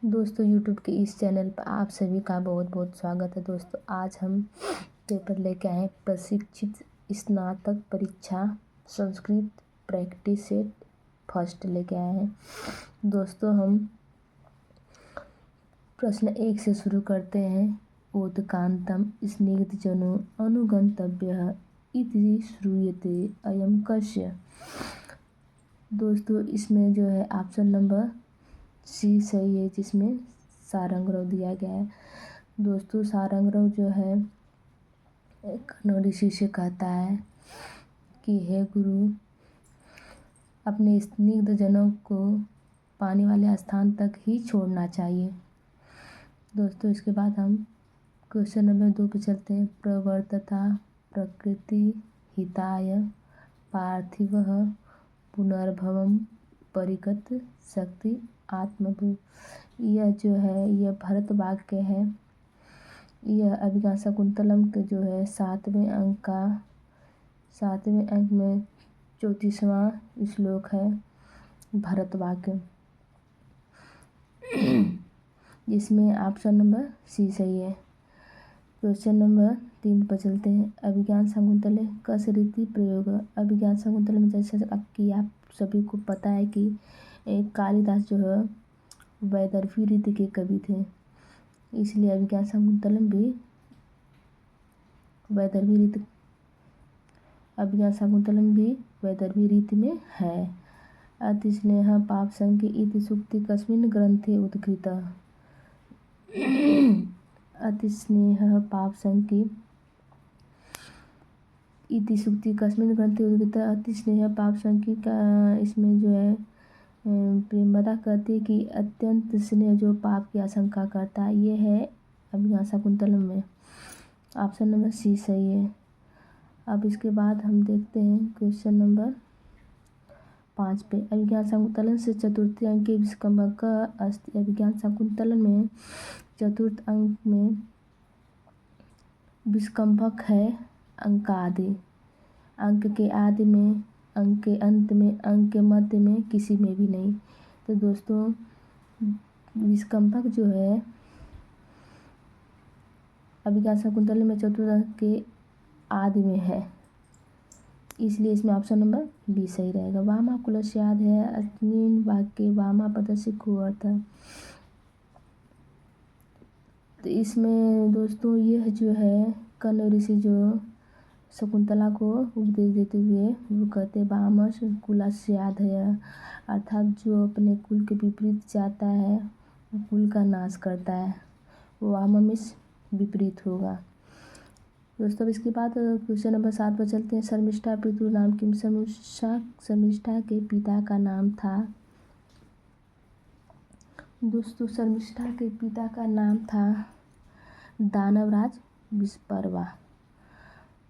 दोस्तों यूट्यूब के इस चैनल पर आप सभी का बहुत बहुत स्वागत है। दोस्तों आज हम पेपर लेके आए प्रशिक्षित स्नातक परीक्षा संस्कृत प्रैक्टिस सेट फर्स्ट लेके आए हैं। दोस्तों हम प्रश्न 1 से शुरू करते हैं। उत्कांतम स्निग्धजनो अनुगंतव्यः इति श्रूयते अयं कस्य। दोस्तों इसमें जो है ऑप्शन नंबर सी सही है, जिसमें सारंगरव दिया गया है। दोस्तों सारंगरव जो है एक ऋषि से कहता है कि हे गुरु, अपने स्निग्ध जनों को पानी वाले स्थान तक ही छोड़ना चाहिए। दोस्तों इसके बाद हम क्वेश्चन नंबर 2 पे चलते हैं। प्रवर्तता प्रकृति हिताय पार्थिवः पुनर्भवम परिगत शक्ति आत्मभू। यह जो है यह भरत वाक्य है। यह अभिज्ञान शाकुंतलम के जो है 7वें अंक में 34वां श्लोक है भरत वाक्य, जिसमें ऑप्शन नंबर सी सही है। क्वेश्चन नंबर 3 पर चलते हैं। अभिज्ञान शाकुंतले कस रीति प्रयोग। अभिज्ञान शाकुंतले में जैसे कि आप सभी को पता है कि कालिदास जो है वैदर्भी रीति के कवि थे, इसलिए अभिज्ञान शाकुंतलम भी वैदर्भी रीति में है। अतिस्नेह पाप संख्य इति सूक्ति कस्मिन् ग्रंथे उद्घृता। अतिस्नेह पाप संख्य इति सूक्ति कस्मिन् ग्रंथे उद्घृता। अतिस्नेह पाप संख्य का इसमें जो है प्रेमदा कहती है कि अत्यंत स्नेह जो पाप की आशंका करता है, ये है अभिज्ञान शाकुंतलम में। ऑप्शन नंबर सी सही है। अब इसके बाद हम देखते हैं क्वेश्चन नंबर 5 पे। अभिज्ञान शाकुंतलम से चतुर्थी अंक के विस्कंभक अस्ति। अभिज्ञान शाकुंतलम में चतुर्थ अंक में विस्कंभक है अंक आदि, अंक के आदि में, अंक के अंत में, अंक के मध्य में, किसी में भी नहीं। तो दोस्तों विस्कंभक जो है अभिज्ञान शाकुंतलम में चतुर्थ अंक के आदि में है, इसलिए इसमें ऑप्शन नंबर बी सही रहेगा। वामा कुलस्याद है अस्मिन् वाक्ये वामा पदस्य को अर्थ। तो इसमें दोस्तों यह जो है कर्ण ऋषि जो शकुंतला को उपदेश देते हुए वो कहते वामा कुलस्याद है, अर्थात जो अपने कुल के विपरीत जाता है वो कुल का नाश करता है, वो वामा में विपरीत होगा। दोस्तों अब इसके बाद क्वेश्चन नंबर 7 पर चलते हैं। शर्मिष्ठा पितृ नाम किम। शर्मिष्ठा के पिता का नाम था। दोस्तों शर्मिष्ठा के पिता का नाम था दानवराज विस्परवा।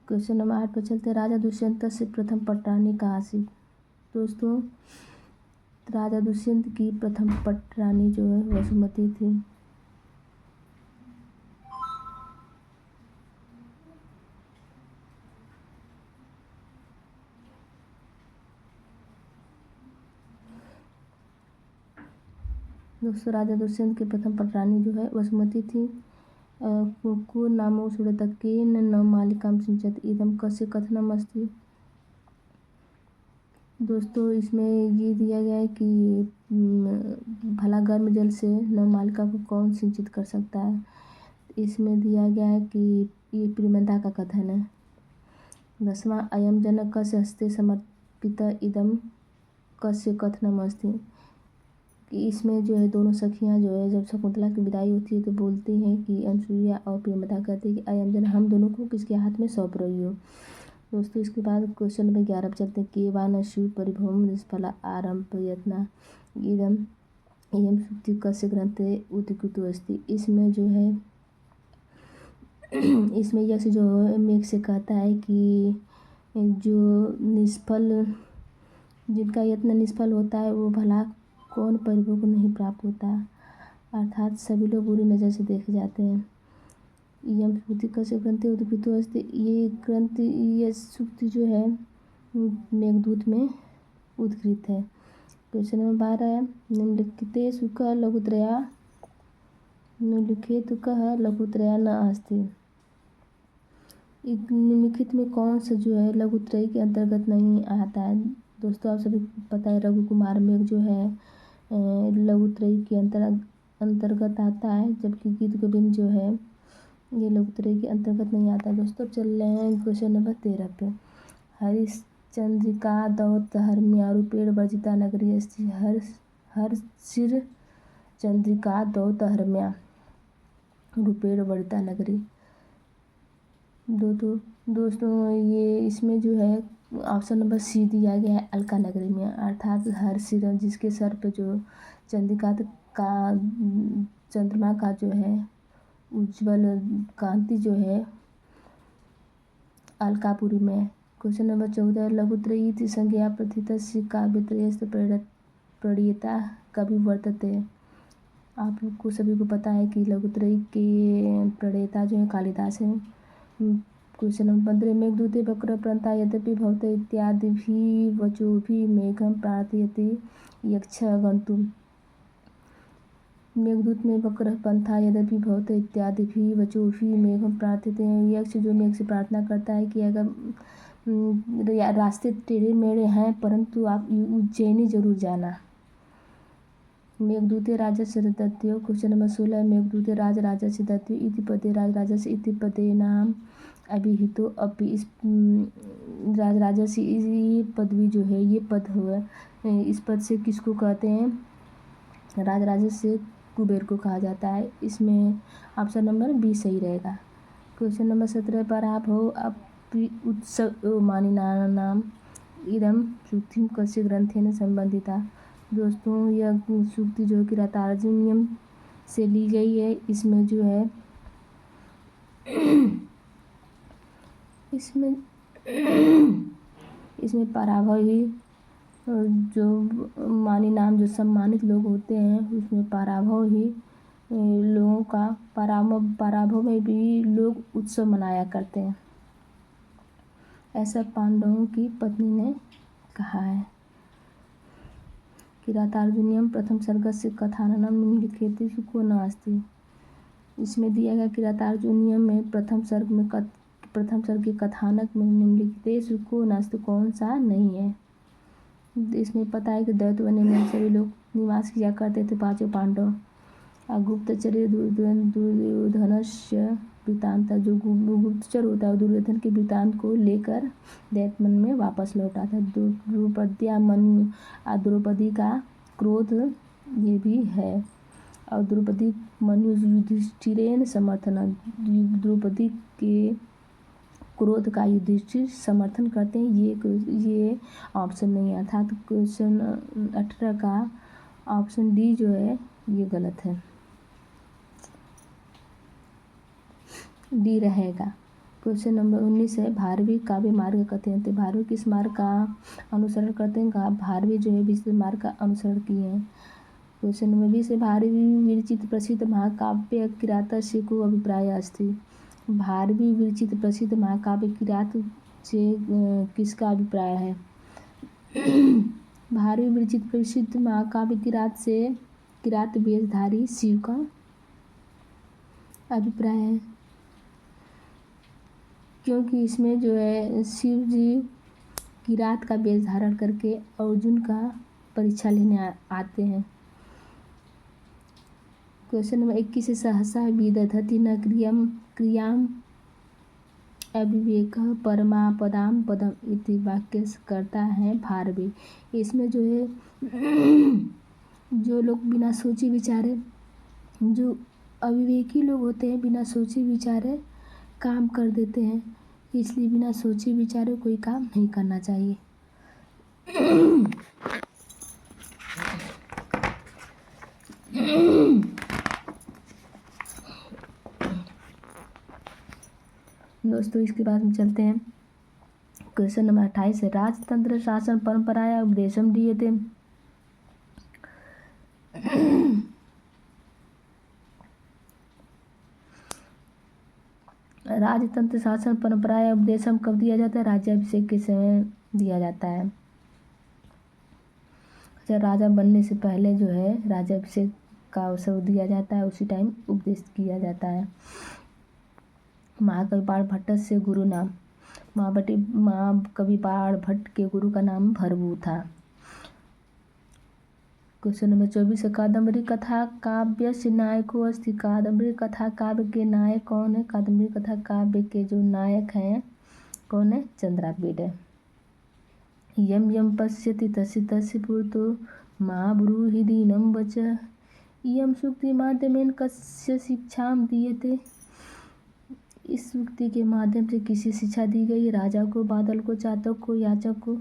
क्वेश्चन नंबर 8 पर चलते हैं। राजा दुष्यंत से प्रथम पटरानी कहाँ से। दोस्तों राजा दुष्यंत की प्रथम पटरानी जो है वसुमती थी। दोस्तों राजा दुष्यंत की प्रथम पटरानी जो है वसुमती थी। को नामो सुरतकेन न मालिकाम सिंचत इदम कस्य कथनम अस्ति। दोस्तों इसमें ये दिया गया है कि भला गर्म जल से न मालिका को कौन सिंचित कर सकता है। इसमें दिया गया है कि ये प्रेमदा का कथन है। 10वां अयम जनक कस्य हस्ते समर्पित इदम कस्य कथनम अस्ति। कि इसमें जो है दोनों सखियां जो है जब शकुंतला की विदाई होती है तो बोलती हैं कि अनसुईया और प्रेमदा कहती है कि अयम जन हम दोनों को किसके हाथ में सौंप रही हो। दोस्तों इसके बाद क्वेश्चन नंबर 11 पर चलते हैं। केवान शिव परिभ्रम निष्फला आरंभ यत्ना इदम इयम सूक्ति कस्य ग्रंथे उद्घृतो अस्ति। इसमें जो है इसमें यश जो है मेघ से कहता है कि जो निष्फल जिनका यत्न निष्फल होता है वो भला कौन परिभव को नहीं प्राप्त होता, अर्थात सभी लोग बुरी नज़र से देखे जाते हैं। यम सूक्ति कस्य ग्रंथे उद्घृतो अस्ति। ये ग्रंथ ये सूक्ति जो है मेघदूत में उद्घृत है। क्वेश्चन नंबर 12 है। निम्नलिखिते सुख लघुत्रया निम्नलिखित कह लघुत्रय न अस्ति। निम्नलिखित में कौन सा जो है लघुत्रय के अंतर्गत नहीं आता है। दोस्तों, आप सभी को पता है रघुकुमार मेघ जो है लघुत्रय के अंतर्गत आता है, जबकि गीत गोविंद जो है ये लघुत्रय के अंतर्गत नहीं आता। दोस्तों, चल रहे हैं क्वेश्चन नंबर 13 पे। हरिश्चंद्रिका दौत हरम्या रूपेण वर्जिता नगरी अस्ति। हर्षिर चंद्रिका दौत हरम्या रूपेण वर्जिता नगरी। दोस्तों ये इसमें जो है ऑप्शन नंबर सी दिया गया है अलका नगरी में, अर्थात हर्षिर जिसके सर पे जो चंद्रिका का चंद्रमा का जो है उज्ज्वल कांति जो है अलकापुरी में। क्वेश्चन नंबर 14 लघुत्रयी इति संज्ञा प्रथितस्य काव्यत्रयस्य प्रणेता कवि वर्तते। आप लोग को सभी को पता है कि लघुत्रयी के प्रणेता जो है कालिदास हैं। क्वेश्चन नंबर 15 मेघदूते वक्र प्रंता यद्यपि भवत इत्यादिभिः वचोभिः मेघं प्रार्थयति यक्ष गन्तुम्। मेघदूत में वक्र पंथा यद्यपि भवत इत्यादिभिः वचोभिः मेघं प्रार्थयते। यक्ष जो मेघ से प्रार्थना करता है कि अगर रास्ते टेढ़े मेढ़े हैं परंतु आप उज्जैनी जरूर जाना। मेघदूते राजस्य दत्यो। क्वेश्चन नंबर 16 मेघदूते राजराजस्य दत्यो इति पदे राजराजस्य इति पदे नाम अभिहितो अपि। इस राजराजस्य ये पदवी जो है ये पद हुआ, इस पद से किसको कहते हैं? राजराजस्य कुबेर को कहा जाता है। इसमें ऑप्शन नंबर बी सही रहेगा। क्वेश्चन नंबर 17 पर आप हो अपि उत्सव मानिनानाम इदम सूक्तिम कस्य ग्रंथेन संबंधिता। दोस्तों यह सूक्ति जो कि रातार्जुनीयम से ली गई है। इसमें जो है इसमें पराभवी जो मानी नाम जो सम्मानित लोग होते हैं उसमें पराभव ही लोगों का पराभव में भी लोग उत्सव मनाया करते हैं, ऐसा पांडवों की पत्नी ने कहा है। किरातार्जुनीयम प्रथम सर्गस्य कथाननम निम्नलिखितेषु को न अस्ति। इसमें दिया गया किरातार्जुनीयम में प्रथम सर्ग के कथानक में निम्नलिखितेषु को न अस्ति कौन सा नहीं है। इसमें पता है कि दैत्यवन्य में सभी लोग निवास किया करते थे पांचों पांडव। गुप्तचर्य दुर्योधनस्य वृत्तांत जो गुप्तचर होता है दुर्योधन के वृत्तांत को लेकर दैत्यवन में वापस लौटा था। द्रौपद्या मनु और द्रौपदी का क्रोध ये भी है, और द्रौपदी मनु युधिष्ठिरेन समर्थन। द्रौपदी के क्रोध का युधिष्ठिर समर्थन करते हैं, ये ऑप्शन नहीं है, अर्थात क्वेश्चन 18 का ऑप्शन डी जो है ये गलत है, डी रहेगा। क्वेश्चन नंबर 19 है भारवी काव्य मार्ग कथयन्ते। भारवी किस मार्ग का अनुसरण करते हैं? भारवी जो है विचित्र मार्ग का अनुसरण किए हैं। क्वेश्चन नंबर 20 है भारवी विरचित प्रसिद्ध महाकाव्य किरातस्य को अभिप्राय अस्ति। भारवी विरचित प्रसिद्ध महाकाव्य किरात से किसका अभिप्राय है? भारवी विरचित प्रसिद्ध महाकाव्य किरात वेशधारी शिव का अभिप्राय है, क्योंकि इसमें जो है शिव जी किरात का वेश धारण करके अर्जुन का परीक्षा लेने आते हैं। क्वेश्चन नंबर 21 सहसा विदधति न क्रियाम अविवेकः परमापदाम पदम इति वाक्य करता है भारवी। इसमें जो है जो लोग बिना सोचे विचारे, जो अविवेकी लोग होते हैं बिना सोचे विचारे काम कर देते हैं, इसलिए बिना सोचे विचारे कोई काम नहीं करना चाहिए। दोस्तों इसके बाद हम चलते हैं क्वेश्चन नंबर 28 है राजतंत्र शासन परंपराया उपदेशम दीयते। राजतंत्र शासन परंपराया उपदेशम कब दिया जाता है? राज्याभिषेक के समय दिया जाता है। अच्छा, राजा बनने से पहले जो है राज्याभिषेक का अवसर दिया जाता है, उसी टाइम उपदेश किया जाता है। महाकवि बाण भट्ट से गुरु नाम। महाकवि बाण भट्ट के गुरु का नाम भरभू था। क्वेश्चन नंबर 24 है कादम्बरी कथा काव्यस्य नायको अस्ति। कादम्बरी कथा काव्य के नायक कौन है? कादम्बरी कथा काव्य के जो नायक हैं कौन है? चंद्रापीड है। यम यम पश्यति तस्य तस्य पुरतो मा ब्रूहि दीनं वचः। इयं सूक्ति माध्यमेन कस्य शिक्षाम दीयते। इस सूक्ति के माध्यम से किसी शिक्षा दी गई? राजा को, बादल को, चातक को, याचक को।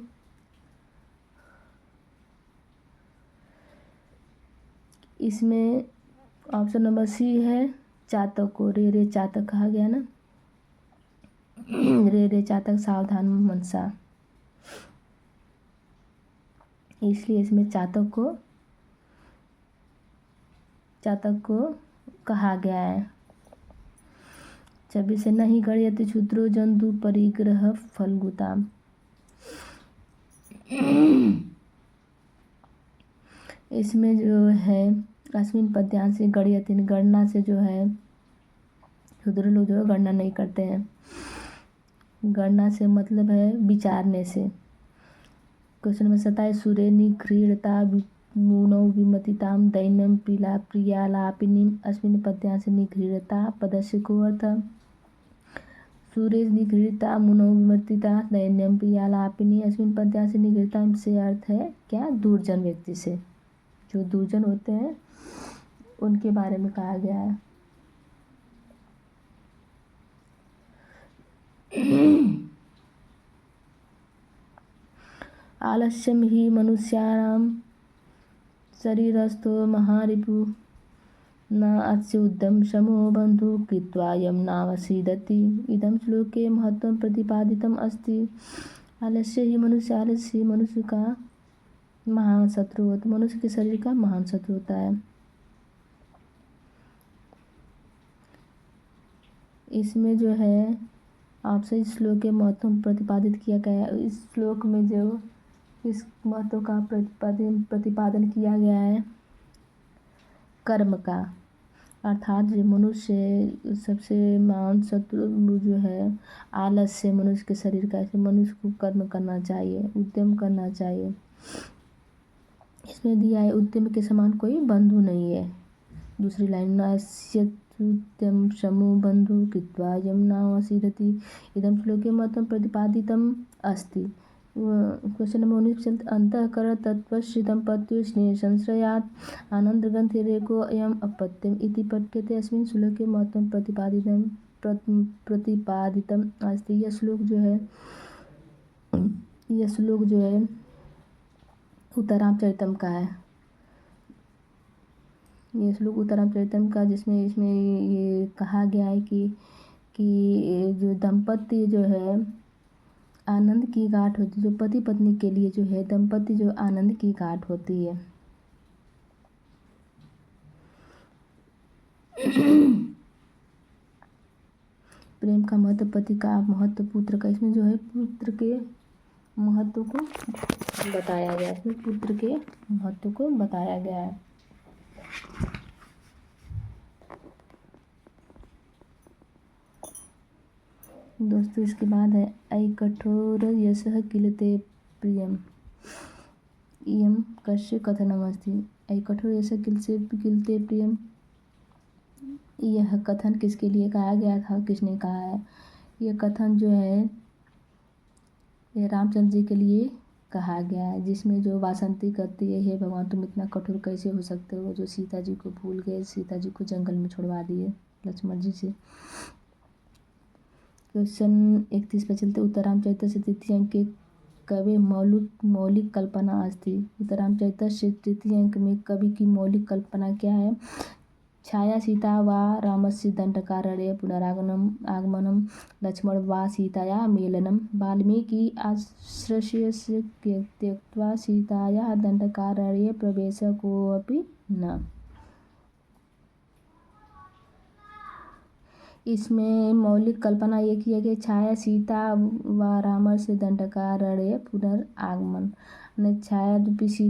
इसमें ऑप्शन नंबर सी है चातक को। रे रे चातक कहा गया ना। रे रे चातक सावधान मनसा, इसलिए इसमें चातक को कहा गया है। 26 से नहीं गणयति क्षुद्रो जंतु परिग्रह फलगुता। इसमें जो है अस्मिन पद्यांश से गणयति गणना से जो है क्षुद्र लोग जो है गणना नहीं करते हैं। गणना से मतलब है विचारने से। क्वेश्चन नंबर 27 सूर्य निघृणता मूनौ विमतिताम दैन्यम प्रियालापिनीम। अस्मिन् पद्यांशे निघृणता पदस्य को अर्थ। सूर्य निघृणता मूनौ विमतिता दैन्यम प्रियालापिनी। अस्मिन् पद्यांशे निघृणता से अर्थ है क्या? दुर्जन व्यक्ति से, जो दुर्जन होते हैं उनके बारे में कहा गया है। आलस्यम ही मनुष्याणां शरीरस्थो महारिपु न अस्य उद्यम समो बंधु कृत्वा यम नावसीदति। इदं श्लोके महत्वं प्रतिपादितम् अस्ति। आलस्य ही मनुष्य का महान शत्रु होता, मनुष्य के शरीर का महान शत्रु होता है। इसमें जो है आपसे इस श्लोक के महत्व प्रतिपादित किया गया है। इस श्लोक में जो इस महत्व का प्रतिपादन किया गया है कर्म का, अर्थात जो मनुष्य सबसे महान शत्रु जो है आलस्य मनुष्य के शरीर का, ऐसे मनुष्य को कर्म करना चाहिए, उद्यम करना चाहिए। इसमें दिया है उद्यम के समान कोई बंधु नहीं है। दूसरी लाइन नास्यत्युद्यम समो बंधु कृत्वा यम नावसीदति। इदं श्लोके महत्वं प्रतिपादितम् अस्ति। क्वेश्चन नंबर 19 चलते अंतःकरण तत्वस्य दंपत्यो स्नेह संश्रयात् आनंदग्रंथिरेको अयम् अपत्यम् इति पठ्यते। अस्मिन् श्लोके महत्वं प्रतिपादितम् अस्ति। यह श्लोक जो है उत्तरामचरितम का है। ये श्लोक उत्तरामचरितम का जिसमें इसमें ये कहा गया है कि जो दंपत्ति जो है आनंद की गांठ होती है, जो पति पत्नी के लिए जो है दंपत्ति जो आनंद की गांठ होती है। प्रेम का महत्व, पति का महत्व, पुत्र का, इसमें जो है पुत्र के महत्व को बताया गया है। इसमें पुत्र के महत्व को बताया गया है। दोस्तों इसके बाद है ऐ कठोर यशः किलते प्रियम। इयं कस्य कथनमस्ति। ऐ कठोर यशः किलते प्रियम, यह कथन किसके लिए कहा गया था, किसने कहा है? यह कथन जो है ये रामचंद्र जी के लिए कहा गया है, जिसमें जो वासंती करती है, हे भगवान तुम इतना कठोर कैसे हो सकते हो, जो सीता जी को भूल गए, सीता जी को जंगल में छुड़वा दिए लक्ष्मण जी से। क्वेश्चन 31 पर चलते उत्तरामचरित से तृतीय अंक के कवि मौलिक कल्पना अस्ति। उत्तरामचरित से तृतीय अंक में कवि की मौलिक कल्पना क्या है? छाया सीता वा रामस्य दंडकारण्ये पुनरागमनम लक्ष्मण वा सीताया मेलनम। वाल्मीकि आश्रयस्य त्यक्त्वा सीताया दंडकारण्ये प्रवेशः कोऽपि न। इसमें मौलिक कल्पना ये की है कि छाया सीता व रामस्य दंडकारण्ये पुनरागमन, छाया रूपी